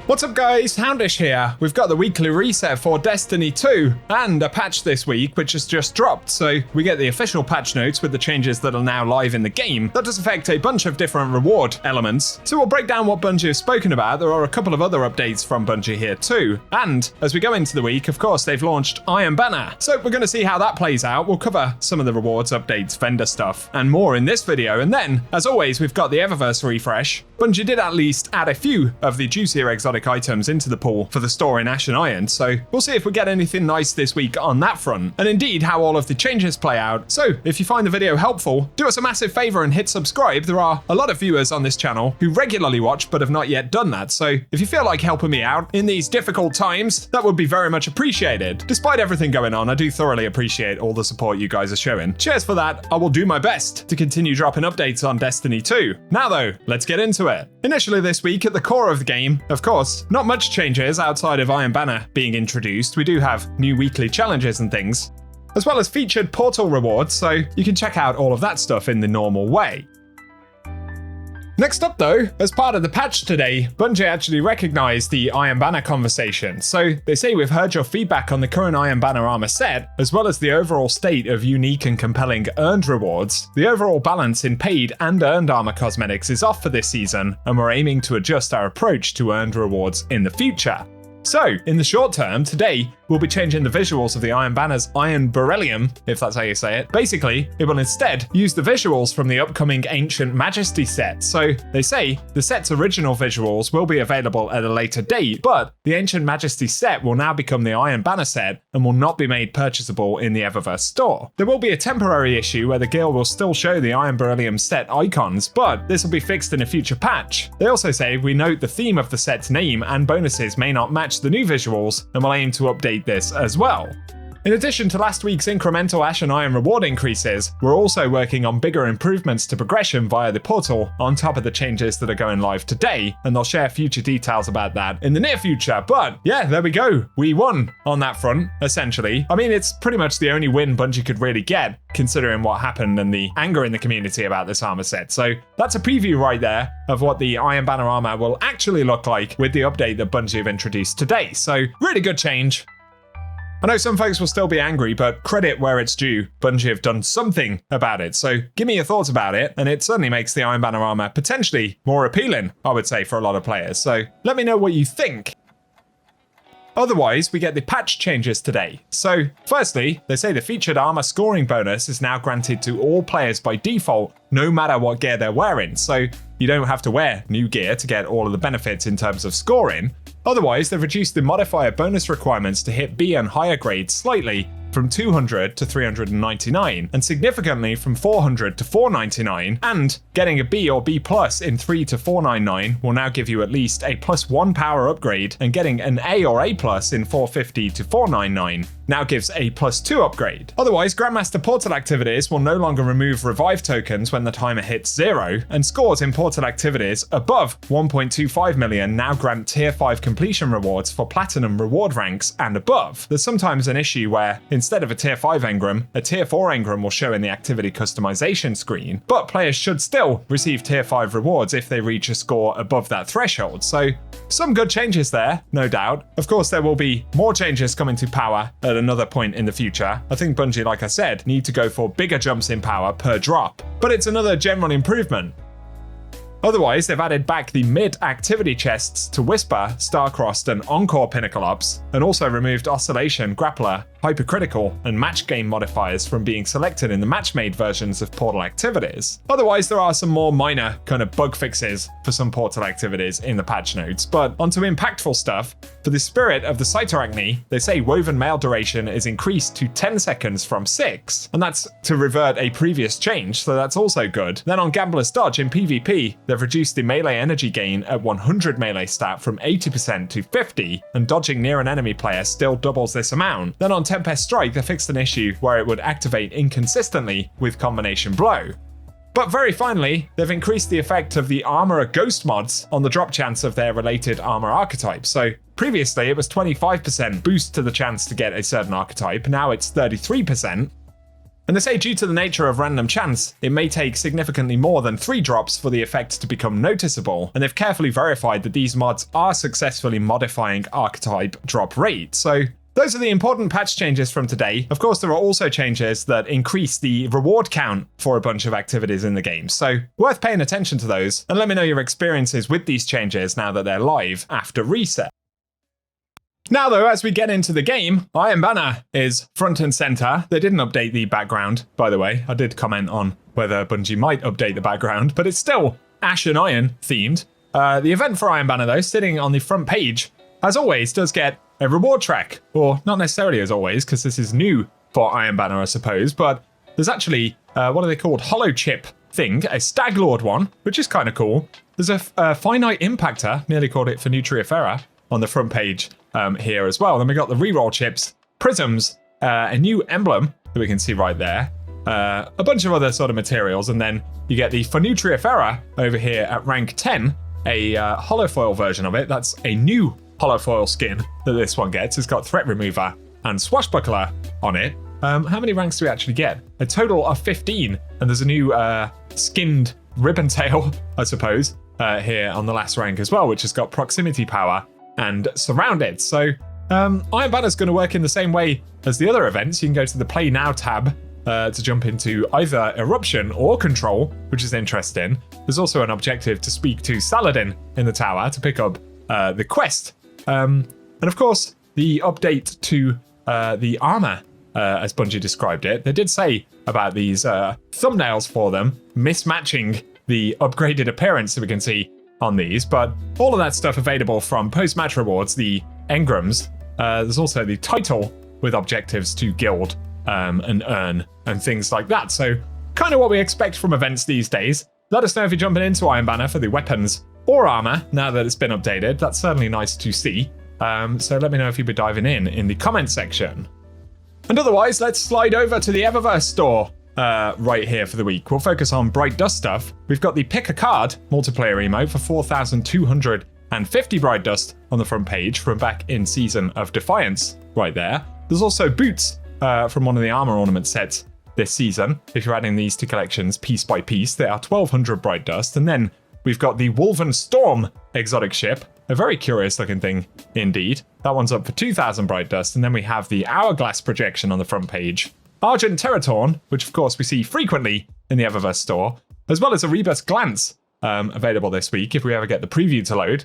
What's up guys, Houndish here. We've got the weekly reset for Destiny 2 and a patch this week which has just dropped, so we get the official patch notes with the changes that are now live in the game. That does affect a bunch of different reward elements, so we'll break down what Bungie has spoken about. There are a couple of other updates from Bungie here too, and as we go into the week, of course, they've launched Iron Banner, so we're going to see how that plays out. We'll cover some of the rewards, updates, vendor stuff, and more in this video, and then, as always, we've got the Eververse refresh. Bungie did at least add a few of the juicier exotic items into the pool for the store in Ash and Iron, so we'll see if we get anything nice this week on that front, and indeed how all of the changes play out. So if you find the video helpful, do us a massive favor and hit subscribe. There are a lot of viewers on this channel who regularly watch but have not yet done that, so if you feel like helping me out in these difficult times, that would be very much appreciated. Despite everything going on, I do thoroughly appreciate all the support you guys are showing. Cheers for that. I will do my best to continue dropping updates on Destiny 2. Now though, let's get into it. Initially this week, at the core of the game, of course, not much changes outside of Iron Banner being introduced. We do have new weekly challenges and things, as well as featured portal rewards, so you can check out all of that stuff in the normal way. Next up though, as part of the patch today, Bungie actually recognized the Iron Banner conversation. So they say, we've heard your feedback on the current Iron Banner armor set, as well as the overall state of unique and compelling earned rewards. The overall balance in paid and earned armor cosmetics is off for this season, and we're aiming to adjust our approach to earned rewards in the future. So, in the short term, today, we'll be changing the visuals of the Iron Banner's Iron Beryllium, if that's how you say it. Basically, it will instead use the visuals from the upcoming Ancient Majesty set. So, they say the set's original visuals will be available at a later date, but the Ancient Majesty set will now become the Iron Banner set and will not be made purchasable in the Eververse store. There will be a temporary issue where the guild will still show the Iron Beryllium set icons, but this will be fixed in a future patch. They also say, we note the theme of the set's name and bonuses may not match the new visuals, and we'll aim to update this as well. In addition to last week's incremental Ash and Iron reward increases, we're also working on bigger improvements to progression via the portal on top of the changes that are going live today, and they'll share future details about that in the near future. But yeah, there we go. We won on that front, essentially. I mean, it's pretty much the only win Bungie could really get, considering what happened and the anger in the community about this armor set. So that's a preview right there of what the Iron Banner armor will actually look like with the update that Bungie have introduced today. So really good change. I know some folks will still be angry, but credit where it's due. Bungie have done something about it, so give me your thoughts about it, and it certainly makes the Iron Banner armor potentially more appealing, I would say, for a lot of players. So let me know what you think. Otherwise, we get the patch changes today. So, firstly, they say the featured armor scoring bonus is now granted to all players by default, no matter what gear they're wearing. So, you don't have to wear new gear to get all of the benefits in terms of scoring. Otherwise, they've reduced the modifier bonus requirements to hit B and higher grades slightly, from 200 to 399, and significantly from 400 to 499, and getting a B or B plus in 3 to 499 will now give you at least a +1 power upgrade, and getting an A or A plus in 450 to 499 now gives a +2 upgrade. Otherwise, Grandmaster portal activities will no longer remove revive tokens when the timer hits 0, and scores in portal activities above 1.25 million now grant tier 5 completion rewards for platinum reward ranks and above. There's sometimes an issue where instead of a tier 5 engram, a tier 4 engram will show in the activity customization screen, but players should still receive tier 5 rewards if they reach a score above that threshold. So some good changes there, no doubt. Of course, there will be more changes coming to power at another point in the future. I think Bungie, like I said, need to go for bigger jumps in power per drop, but it's another general improvement. Otherwise, they've added back the mid-activity chests to Whisper, Starcrossed, and Encore Pinnacle Ops, and also removed Oscillation, Grappler, Hypercritical, and Match Game modifiers from being selected in the match-made versions of Portal activities. Otherwise, there are some more minor kind of bug fixes for some Portal activities in the patch notes, but onto impactful stuff. For the Spirit of the Cytorachne, they say Woven Mail duration is increased to 10 seconds from 6, and that's to revert a previous change, so that's also good. Then on Gambler's Dodge in PvP, they've reduced the melee energy gain at 100 melee stat from 80% to 50, and dodging near an enemy player still doubles this amount. Then on Tempest Strike, they fixed an issue where it would activate inconsistently with Combination Blow. But very finally, they've increased the effect of the Armorer Ghost mods on the drop chance of their related armor archetype. So previously it was 25% boost to the chance to get a certain archetype, now it's 33%. And they say due to the nature of random chance, it may take significantly more than 3 drops for the effect to become noticeable, and they've carefully verified that these mods are successfully modifying archetype drop rate. So those are the important patch changes from today. Of course, there are also changes that increase the reward count for a bunch of activities in the game, so worth paying attention to those, and let me know your experiences with these changes now that they're live after reset. Now though, as we get into the game, Iron Banner is front and center. They didn't update the background, by the way. I did comment on whether Bungie might update the background, but it's still Ash and Iron themed. The event for Iron Banner though, sitting on the front page, as always, does get a reward track. Or not necessarily as always, because this is new for Iron Banner, I suppose, but there's actually, what are they called? Hollow chip thing, a Staglord one, which is kind of cool. There's a finite impactor, nearly called it for Nutrifera, on the front page here as well. Then we got the reroll chips, prisms, a new emblem that we can see right there, a bunch of other sort of materials, and then you get the Nutrifera over here at rank 10, a holofoil version of it. That's a new holofoil skin that this one gets. It's got threat remover and swashbuckler on it. How many ranks do we actually get? A total of 15, and there's a new skinned ribbon tail, I suppose, here on the last rank as well, which has got proximity power and surrounded. So Iron Banner's going to work in the same way as the other events. You can go to the Play Now tab to jump into either Eruption or Control, which is interesting. There's also an objective to speak to Saladin in the tower to pick up the quest. And of course, the update to the armor, as Bungie described it. They did say about these thumbnails for them, mismatching the upgraded appearance that we can see on these, but all of that stuff available from post-match rewards, the engrams. There's also the title with objectives to guild and earn and things like that. So kind of what we expect from events these days. Let us know if you're jumping into Iron Banner for the weapons or armor now that it's been updated. That's certainly nice to see. So let me know if you'll be diving in the comment section. And otherwise, let's slide over to the Eververse store. Right here for the week. We'll focus on Bright Dust stuff. We've got the Pick a Card multiplayer emote for 4,250 Bright Dust on the front page from back in Season of Defiance right there. There's also boots from one of the armor ornament sets this season. If you're adding these to collections piece by piece, they are 1,200 Bright Dust. And then we've got the Wolven Storm exotic ship, a very curious looking thing indeed. That one's up for 2,000 Bright Dust. And then we have the Hourglass projection on the front page. Argent Teratorn, which of course we see frequently in the Eververse store, as well as a Rebus Glance available this week if we ever get the preview to load.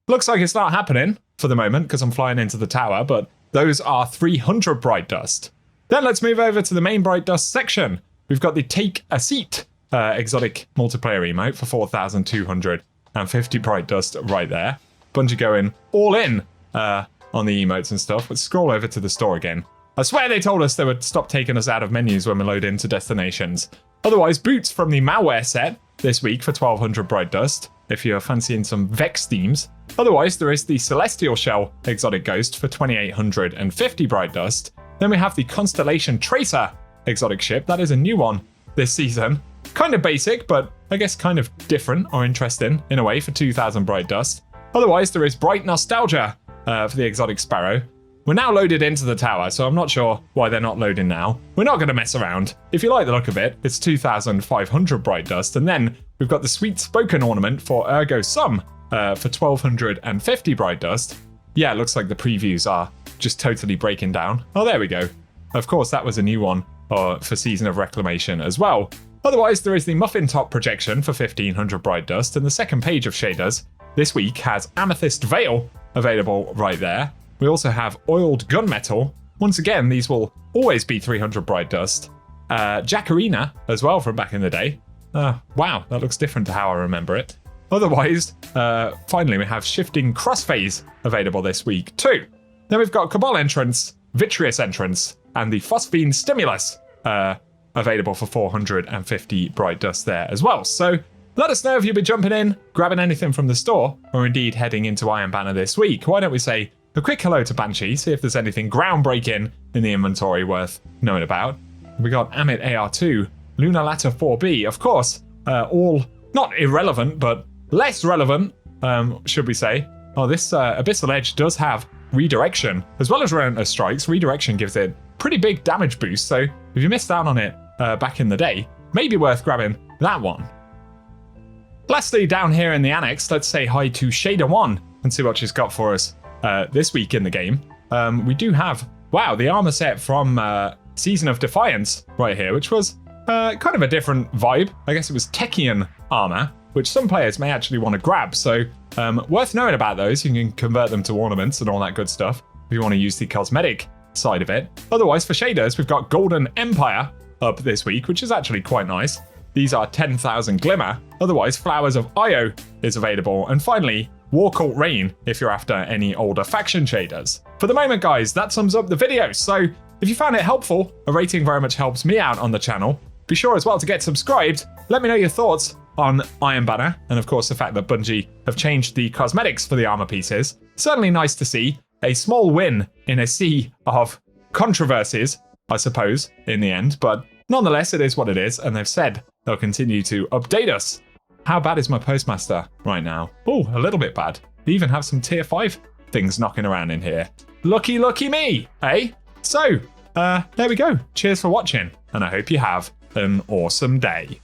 Looks like it's not happening for the moment because I'm flying into the tower, but those are 300 Bright Dust. Then let's move over to the main Bright Dust section. We've got the Take a Seat exotic multiplayer emote for 4,250 Bright Dust right there. Bungie going all in on the emotes and stuff. Let's scroll over to the store again. I swear they told us they would stop taking us out of menus when we load into destinations. Otherwise, boots from the Malware set this week for 1,200 Bright Dust, if you're fancying some Vex themes. Otherwise, there is the Celestial Shell exotic ghost for 2,850 Bright Dust. Then we have the Constellation Tracer exotic ship. That is a new one this season. Kind of basic, but I guess kind of different or interesting in a way for 2,000 Bright Dust. Otherwise, there is Bright Nostalgia for the exotic Sparrow. We're now loaded into the tower, so I'm not sure why they're not loading now. We're not going to mess around. If you like the look of it, it's 2,500 Bright Dust. And then we've got the Sweet Spoken ornament for Ergo Sum for 1,250 Bright Dust. Yeah, it looks like the previews are just totally breaking down. Oh, there we go. Of course, that was a new one for Season of Reclamation as well. Otherwise, there is the Muffin Top projection for 1,500 Bright Dust. And the second page of shaders this week has Amethyst Veil available right there. We also have Oiled Gunmetal. Once again, these will always be 300 Bright Dust. Jacarina as well from back in the day. Wow, that looks different to how I remember it. Otherwise, finally we have Shifting Crossphase available this week too. Then we've got Cabal Entrance, Vitreous Entrance, and the Phosphine Stimulus available for 450 Bright Dust there as well. So let us know if you'll be jumping in, grabbing anything from the store, or indeed heading into Iron Banner this week. Why don't we say a quick hello to Banshee, see if there's anything groundbreaking in the inventory worth knowing about. We got Amit AR2, Luna Latter 4B, of course, all not irrelevant, but less relevant, should we say. Oh, this Abyssal Edge does have redirection, as well as Relentless Strikes. Redirection gives it pretty big damage boost, so if you missed out on it back in the day, maybe worth grabbing that one. Lastly, down here in the annex, let's say hi to Shader1 and see what she's got for us this week in the game. We do have, wow, the armor set from Season of Defiance right here, which was kind of a different vibe. I guess it was Techian armor, which some players may actually want to grab. So worth knowing about those. You can convert them to ornaments and all that good stuff if you want to use the cosmetic side of it. Otherwise, for shaders, we've got Golden Empire up this week, which is actually quite nice. These are 10,000 Glimmer. Otherwise, Flowers of Io is available. And finally, War Cult Rain if you're after any older faction shaders. For the moment, guys, that sums up the video. So if you found it helpful, a rating very much helps me out on the channel. Be sure as well to get subscribed. Let me know your thoughts on Iron Banner, and of course the fact that Bungie have changed the cosmetics for the armor pieces. Certainly nice to see. A small win in a sea of controversies, I suppose, in the end, but nonetheless, it is what it is, and they've said they'll continue to update us. How bad is my Postmaster right now? Oh, a little bit bad. They even have some tier 5 things knocking around in here. Lucky me, eh? So, there we go. Cheers for watching, and I hope you have an awesome day.